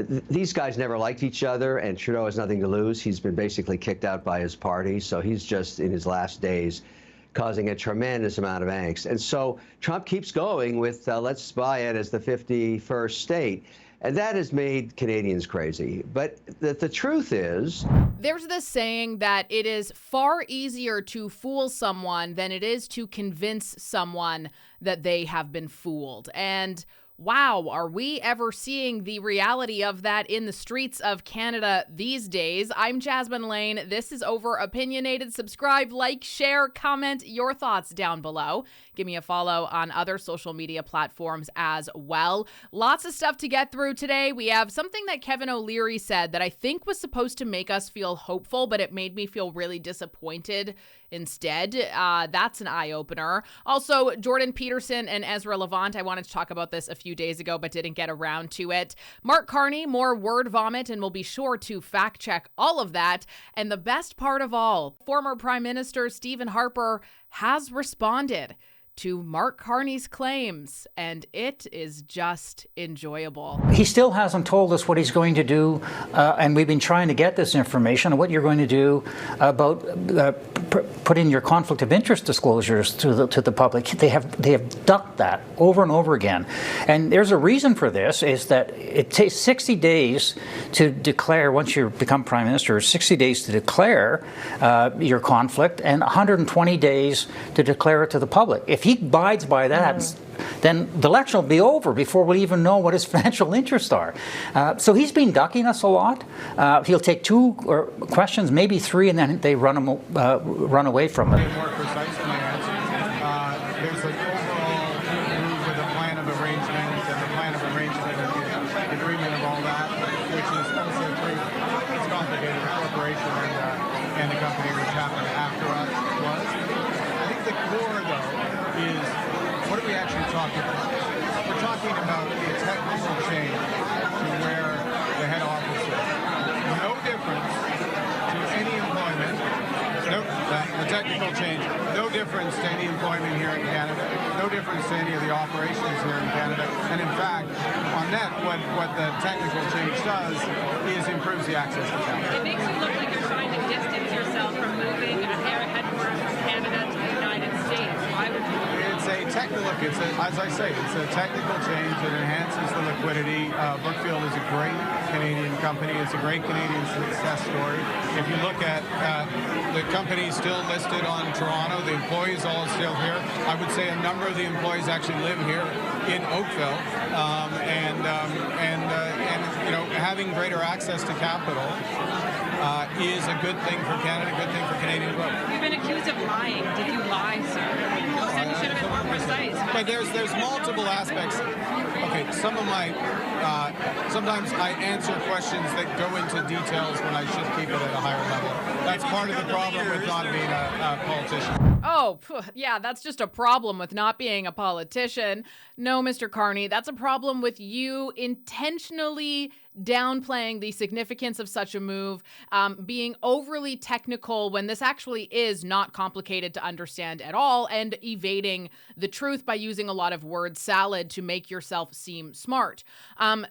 These guys never liked each other, and Trudeau has nothing to lose. He's been basically kicked out by his party, so he's just in his last days, causing a tremendous amount of angst. And so Trump keeps going with, let's buy it as the 51st state. And that has made Canadians crazy. But the truth is, there's this saying that it is far easier to fool someone than it is to convince someone that they have been fooled. And wow, are we ever seeing the reality of that in the streets of Canada these days? I'm Jasmine Lane. This is Over Opinionated. Subscribe, like, share, comment your thoughts down below. Give me a follow on other social media platforms as well. Lots of stuff to get through today. We have something that Kevin O'Leary said that I think was supposed to make us feel hopeful, but it made me feel really disappointed instead. That's an eye-opener. Also, Jordan Peterson and Ezra Levant. I wanted to talk about this a few days ago, but didn't get around to it. Mark Carney, more word vomit, and we'll be sure to fact check all of that. And the best part of all, former Prime Minister Stephen Harper has responded to Mark Carney's claims, and it is just enjoyable. He still hasn't told us what he's going to do, and we've been trying to get this information on what you're going to do about putting your conflict of interest disclosures to the public. They have ducked that over and over again, and there's a reason for this. Is that it takes 60 days to declare, once you become Prime Minister, 60 days to declare your conflict, and 120 days to declare it to the public. If he abides by that, then the election will be over before we'll even know what his financial interests are. So he's been ducking us a lot. He'll take two questions, maybe three, and then they run away from it. More precise in my answer. There's an overall move with a plan of arrangement, and the plan of arrangement and the agreement of all that, which is also pretty, it's complicated. The corporation and the company which happened after us was. I think the core, though, is what are we actually talking about? We're talking about a technical change to where the head office is. No difference to any employment. The technical change, no difference to any employment here in Canada, no difference to any of the operations here in Canada. And in fact, on net, what the technical change does is improves the access to capital. It makes you look like you're trying to distance yourself from moving a headquarters from Canada to the United States. Why would you? It's a technical, as I say, it's a technical change that enhances the liquidity. Brookfield is a great Canadian company. It's a great Canadian success story. If you look at the company still listed on Toronto, the employees all still here. I would say a number of the employees actually live here in Oakville, and you know, having greater access to capital is a good thing for Canada, a good thing for Canadian growth. You've been accused of lying. Did you lie, sir? You said you should have been more precise. But there's multiple aspects. Okay, some of my sometimes I answer questions that go into details when I should keep it at a higher level. That's part of the problem with not being a politician. Oh, yeah, that's just a problem with not being a politician. No, Mr. Carney, that's a problem with you intentionally downplaying the significance of such a move, being overly technical when this actually is not complicated to understand at all, and evading the truth by using a lot of word salad to make yourself seem smart.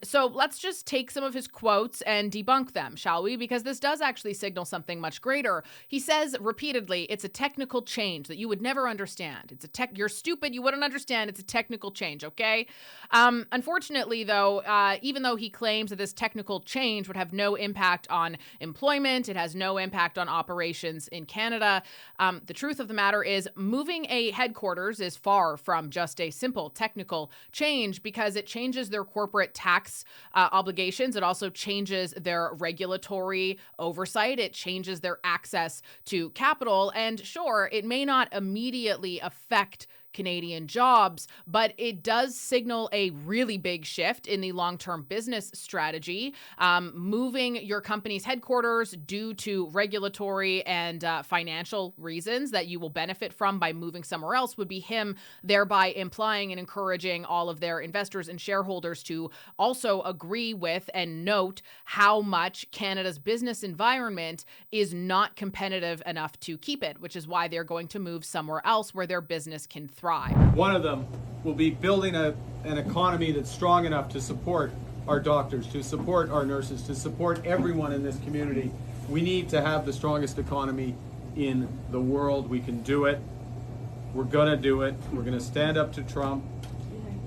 So let's just take some of his quotes and debunk them, shall we? Because this does actually signal something much greater. He says repeatedly, it's a technical change that you would never understand. You're stupid, you wouldn't understand. It's a technical change, okay? Unfortunately, though, even though he claims that this technical change would have no impact on employment, it has no impact on operations in Canada, the truth of the matter is moving a headquarters is far from just a simple technical change, because it changes their corporate tax obligations. It also changes their regulatory oversight. It changes their access to capital. And sure, it may not immediately affect Canadian jobs, but it does signal a really big shift in the long-term business strategy. Moving your company's headquarters due to regulatory and financial reasons that you will benefit from by moving somewhere else would be him thereby implying and encouraging all of their investors and shareholders to also agree with and note how much Canada's business environment is not competitive enough to keep it, which is why they're going to move somewhere else where their business can thrive. One of them will be building an economy that's strong enough to support our doctors, to support our nurses, to support everyone in this community. We need to have the strongest economy in the world. We can do it. We're going to do it. We're going to stand up to Trump.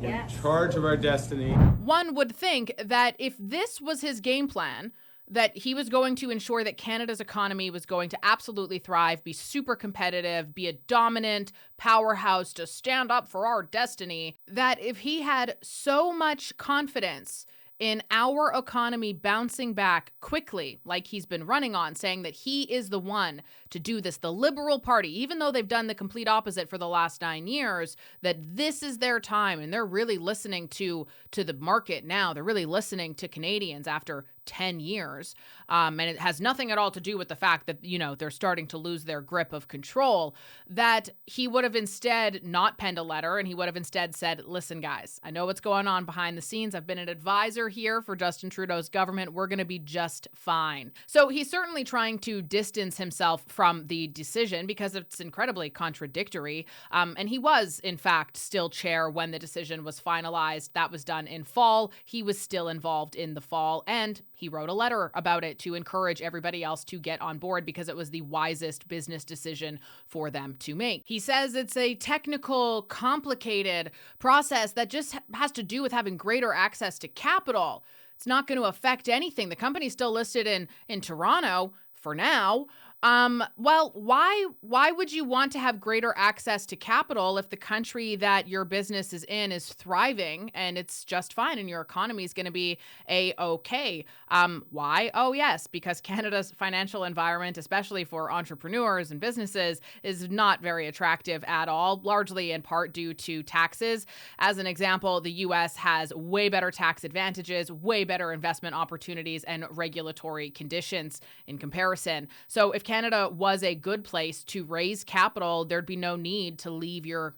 We're in charge of our destiny. One would think that if this was his game plan, that he was going to ensure that Canada's economy was going to absolutely thrive, be super competitive, be a dominant powerhouse to stand up for our destiny, that if he had so much confidence in our economy bouncing back quickly, like he's been running on, saying that he is the one to do this, the Liberal Party, even though they've done the complete opposite for the last 9 years, that this is their time and they're really listening to the market now. They're really listening to Canadians after 10 years. And it has nothing at all to do with the fact that, they're starting to lose their grip of control, that he would have instead not penned a letter and he would have instead said, listen, guys, I know what's going on behind the scenes. I've been an advisor here for Justin Trudeau's government. We're going to be just fine. So he's certainly trying to distance himself from the decision because it's incredibly contradictory. And he was, in fact, still chair when the decision was finalized. That was done in fall. He was still involved in the fall, and he wrote a letter about it to encourage everybody else to get on board because it was the wisest business decision for them to make. He says it's a technical, complicated process that just has to do with having greater access to capital. It's not going to affect anything. The company's still listed in Toronto for now. Well, why would you want to have greater access to capital if the country that your business is in is thriving and it's just fine and your economy is going to be a-okay? Why? Oh, yes, because Canada's financial environment, especially for entrepreneurs and businesses, is not very attractive at all, largely in part due to taxes. As an example, the U.S. has way better tax advantages, way better investment opportunities, and regulatory conditions in comparison. So if Canada was a good place to raise capital, there'd be no need to leave your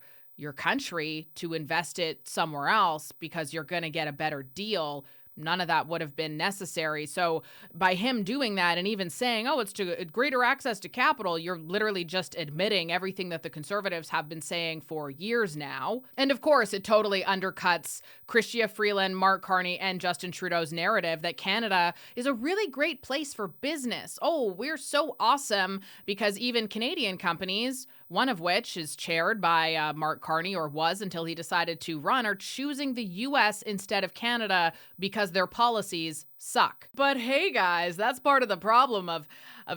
country to invest it somewhere else because you're going to get a better deal. None of that would have been necessary. So by him doing that and even saying, oh, it's to greater access to capital, you're literally just admitting everything that the Conservatives have been saying for years now. And of course, it totally undercuts Chrystia Freeland, Mark Carney, and Justin Trudeau's narrative that Canada is a really great place for business. Oh, we're so awesome because even Canadian companies, one of which is chaired by Mark Carney, or was until he decided to run, are choosing the U.S. instead of Canada because their policies suck. But hey, guys, that's part of the problem of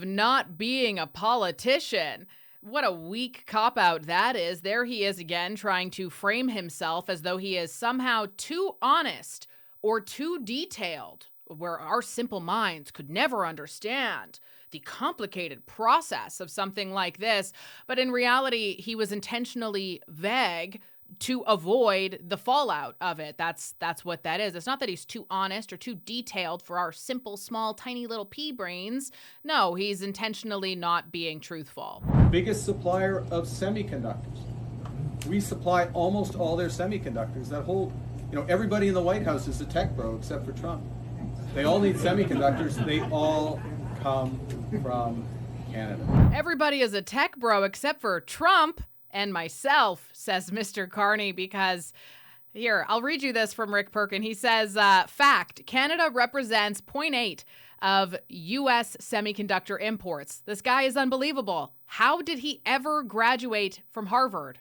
not being a politician. What a weak cop-out that is. There he is again trying to frame himself as though he is somehow too honest or too detailed, where our simple minds could never understand the complicated process of something like this. But in reality, he was intentionally vague to avoid the fallout of it. That's what that is. It's not that he's too honest or too detailed for our simple, small, tiny little pea brains. No, he's intentionally not being truthful. Biggest supplier of semiconductors. We supply almost all their semiconductors. That whole, everybody in the White House is a tech bro except for Trump. They all need semiconductors. They all come from Canada. Everybody is a tech bro except for Trump and myself, says Mr. Carney, because here, I'll read you this from Rick Perkin. He says, fact, Canada represents 0.8 of U.S. semiconductor imports. This guy is unbelievable. How did he ever graduate from Harvard?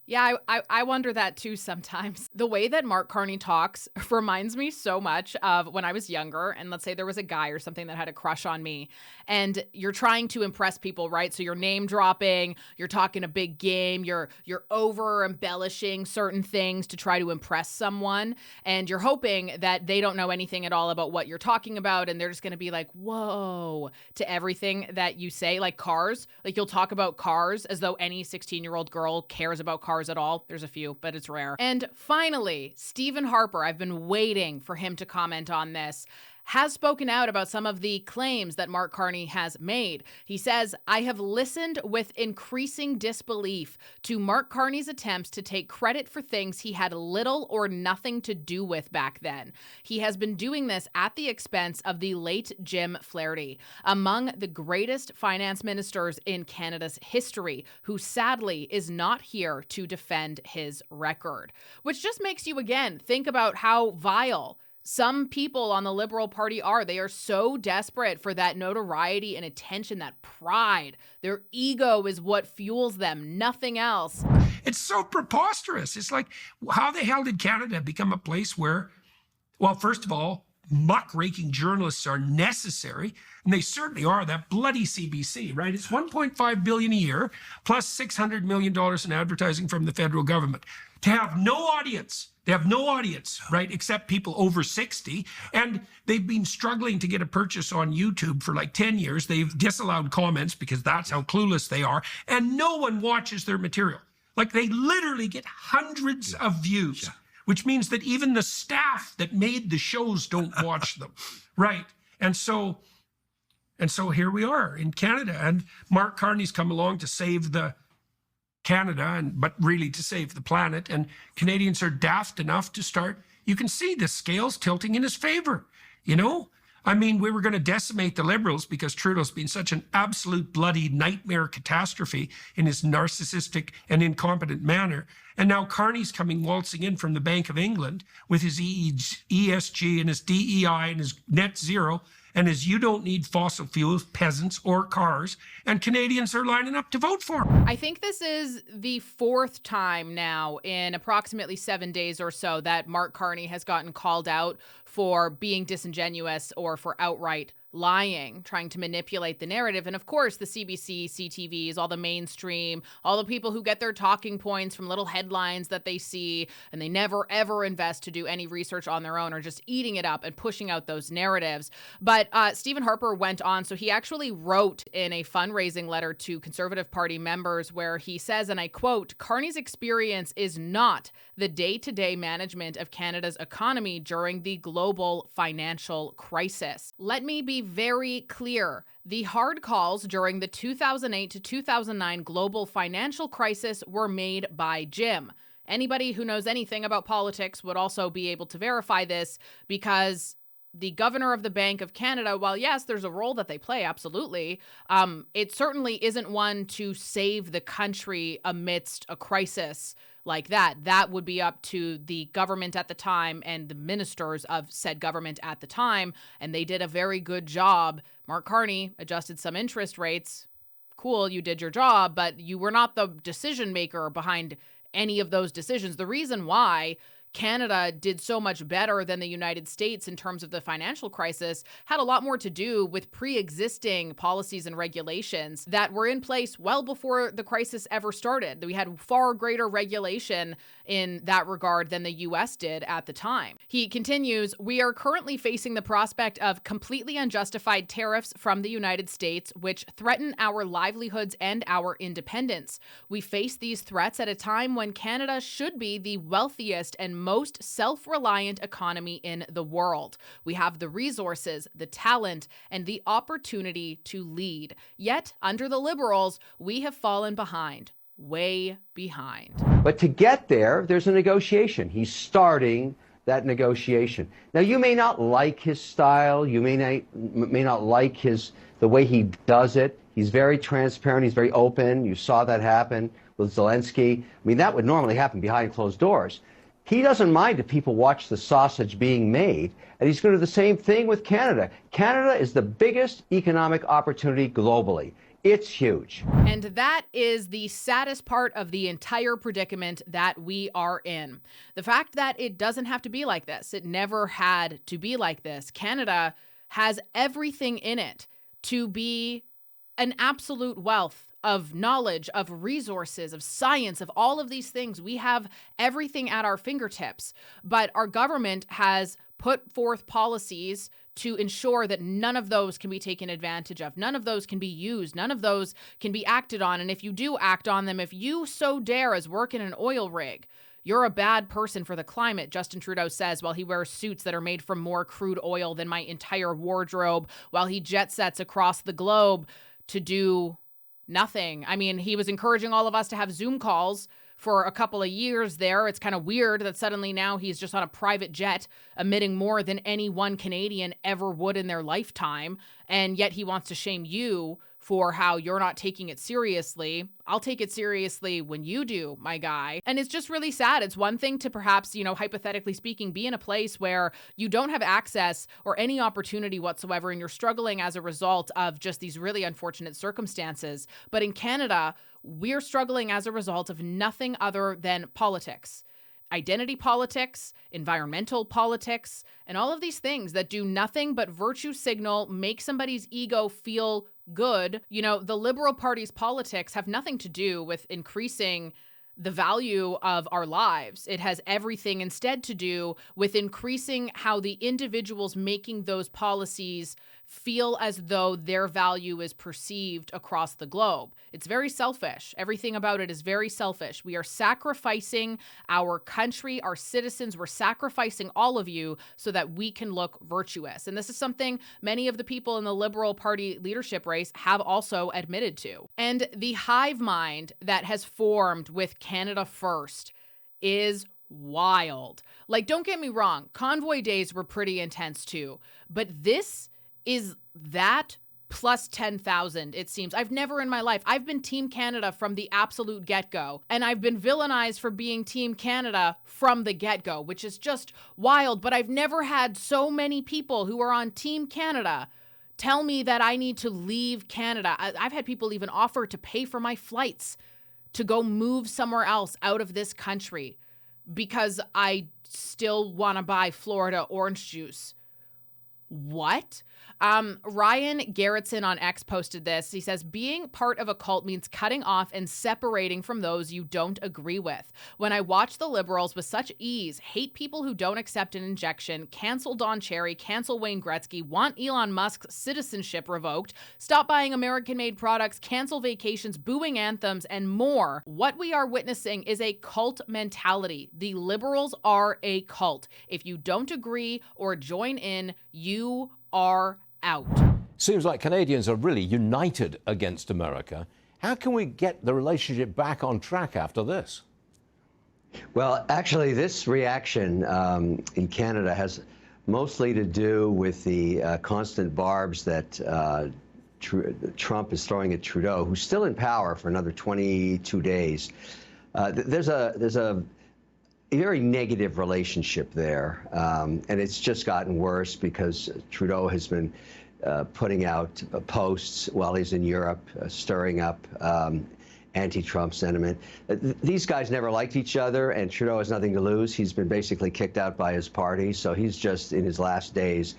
Yeah, I wonder that too sometimes. The way that Mark Carney talks reminds me so much of when I was younger, and let's say there was a guy or something that had a crush on me, and you're trying to impress people, right? So you're name dropping, you're talking a big game, you're over embellishing certain things to try to impress someone, and you're hoping that they don't know anything at all about what you're talking about, and they're just going to be like, whoa, to everything that you say, like cars. Like you'll talk about cars as though any 16-year-old girl cares about cars at all. There's a few, but it's rare. And finally, Stephen Harper, I've been waiting for him to comment on this, has spoken out about some of the claims that Mark Carney has made. He says, I have listened with increasing disbelief to Mark Carney's attempts to take credit for things he had little or nothing to do with back then. He has been doing this at the expense of the late Jim Flaherty, among the greatest finance ministers in Canada's history, who sadly is not here to defend his record. Which just makes you, again, think about how vile some people on the Liberal Party are. They are so desperate for that notoriety and attention, that pride. Their ego is what fuels them, nothing else. It's so preposterous. It's like, how the hell did Canada become a place where, well, first of all, muckraking journalists are necessary, and they certainly are. That bloody CBC, right? It's $1.5 billion a year, plus $600 million in advertising from the federal government. To have no audience. They have no audience, right, except people over 60. And they've been struggling to get a purchase on YouTube for like 10 years. They've disallowed comments because that's how clueless they are. And no one watches their material. Like, they literally get hundreds of views, which means that even the staff that made the shows don't watch them, right? And so here we are in Canada, and Mark Carney's come along to save the Canada, but really to save the planet. And Canadians are daft enough to start, you can see the scales tilting in his favor, you know? I mean, we were going to decimate the Liberals because Trudeau's been such an absolute bloody nightmare catastrophe in his narcissistic and incompetent manner. And now Carney's coming waltzing in from the Bank of England with his ESG and his DEI and his net zero and his you don't need fossil fuels, peasants, or cars. And Canadians are lining up to vote for him. I think this is the fourth time now in approximately 7 days or so that Mark Carney has gotten called out for being disingenuous or for outright lying, trying to manipulate the narrative. And of course, the CBC, CTVs, all the mainstream, all the people who get their talking points from little headlines that they see, and they never, ever invest to do any research on their own, are just eating it up and pushing out those narratives. But Stephen Harper went on, so he actually wrote in a fundraising letter to Conservative Party members where he says, and I quote, "Carney's experience is not the day-to-day management of Canada's economy during the global financial crisis. Let me be very clear. The hard calls during the 2008 to 2009 global financial crisis were made by Jim." Anybody who knows anything about politics would also be able to verify this, because the governor of the Bank of Canada, while yes, there's a role that they play, absolutely, it certainly isn't one to save the country amidst a crisis like that. That would be up to the government at the time and the ministers of said government at the time, and they did a very good job. Mark Carney adjusted some interest rates. Cool, you did your job, but you were not the decision maker behind any of those decisions. The reason why Canada did so much better than the United States in terms of the financial crisis had a lot more to do with pre-existing policies and regulations that were in place well before the crisis ever started. We had far greater regulation in that regard than the U.S. did at the time. He continues, "We are currently facing the prospect of completely unjustified tariffs from the United States, which threaten our livelihoods and our independence. We face these threats at a time when Canada should be the wealthiest and most self-reliant economy in the world. We have the resources, the talent, and the opportunity to lead. Yet, under the Liberals, we have fallen behind, way behind." But to get there, there's a negotiation. He's starting that negotiation. Now, you may not like his style. You may not like the way he does it. He's very transparent. He's very open. You saw that happen with Zelensky. I mean, that would normally happen behind closed doors. He doesn't mind if people watch the sausage being made, and he's going to do the same thing with Canada. Canada is the biggest economic opportunity globally. It's huge. And that is the saddest part of the entire predicament that we are in. The fact that it doesn't have to be like this. It never had to be like this. Canada has everything in it to be an absolute wealth of knowledge, of resources, of science, of all of these things. We have everything at our fingertips. But our government has put forth policies to ensure that none of those can be taken advantage of. None of those can be used. None of those can be acted on. And if you do act on them, if you so dare as work in an oil rig, you're a bad person for the climate, Justin Trudeau says, while he wears suits that are made from more crude oil than my entire wardrobe, while he jet sets across the globe to do nothing. I mean, he was encouraging all of us to have Zoom calls for a couple of years there. It's kind of weird that suddenly now he's just on a private jet emitting more than any one Canadian ever would in their lifetime. And yet he wants to shame you for how you're not taking it seriously. I'll take it seriously when you do, my guy. And it's just really sad. It's one thing to perhaps, hypothetically speaking, be in a place where you don't have access or any opportunity whatsoever and you're struggling as a result of just these really unfortunate circumstances. But in Canada, we're struggling as a result of nothing other than politics. Identity politics, environmental politics, and all of these things that do nothing but virtue signal, make somebody's ego feel good. The Liberal Party's politics have nothing to do with increasing the value of our lives. It has everything instead to do with increasing how the individuals making those policies feel as though their value is perceived across the globe. It's very selfish. Everything about it is very selfish. We are sacrificing our country, our citizens. We're sacrificing all of you so that we can look virtuous. And this is something many of the people in the Liberal Party leadership race have also admitted to. And the hive mind that has formed with Canada First is wild. Like, don't get me wrong, convoy days were pretty intense too, but this is that plus 10,000, it seems. I've never in my life, I've been Team Canada from the absolute get-go, and I've been villainized for being Team Canada from the get-go, which is just wild, but I've never had so many people who are on Team Canada tell me that I need to leave Canada. I've had people even offer to pay for my flights to go move somewhere else out of this country because I still want to buy Florida orange juice. What? Ryan Garrettson on X posted this. He says, being part of a cult means cutting off and separating from those you don't agree with. When I watch the Liberals with such ease hate people who don't accept an injection, cancel Don Cherry, cancel Wayne Gretzky, want Elon Musk's citizenship revoked, stop buying American-made products, cancel vacations, booing anthems, and more, what we are witnessing is a cult mentality. The Liberals are a cult. If you don't agree or join in, you are out. Seems like Canadians are really united against America. How can we get the relationship back on track after this? Well, actually, this reaction in Canada has mostly to do with the constant barbs that Trump is throwing at Trudeau, who's still in power for another 22 days. There's a very negative relationship there, and it's just gotten worse because Trudeau has been putting out posts while he's in Europe, stirring up anti-Trump sentiment. These guys never liked each other, and Trudeau has nothing to lose. He's been basically kicked out by his party, so he's just in his last days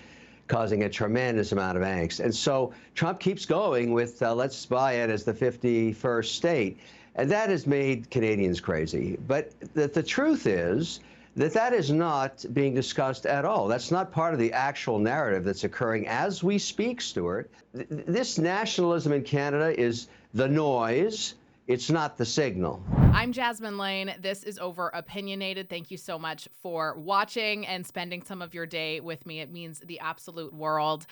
causing a tremendous amount of angst. And so Trump keeps going with let's buy it as the 51st state. And that has made Canadians crazy. But the truth is that is not being discussed at all. That's not part of the actual narrative that's occurring as we speak, Stuart. This nationalism in Canada is the noise. It's not the signal. I'm Jasmine Lane. This is Over Opinionated. Thank you so much for watching and spending some of your day with me. It means the absolute world.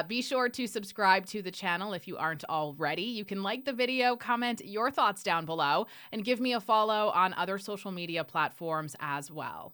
Be sure to subscribe to the channel if you aren't already. You can like the video, comment your thoughts down below, and give me a follow on other social media platforms as well.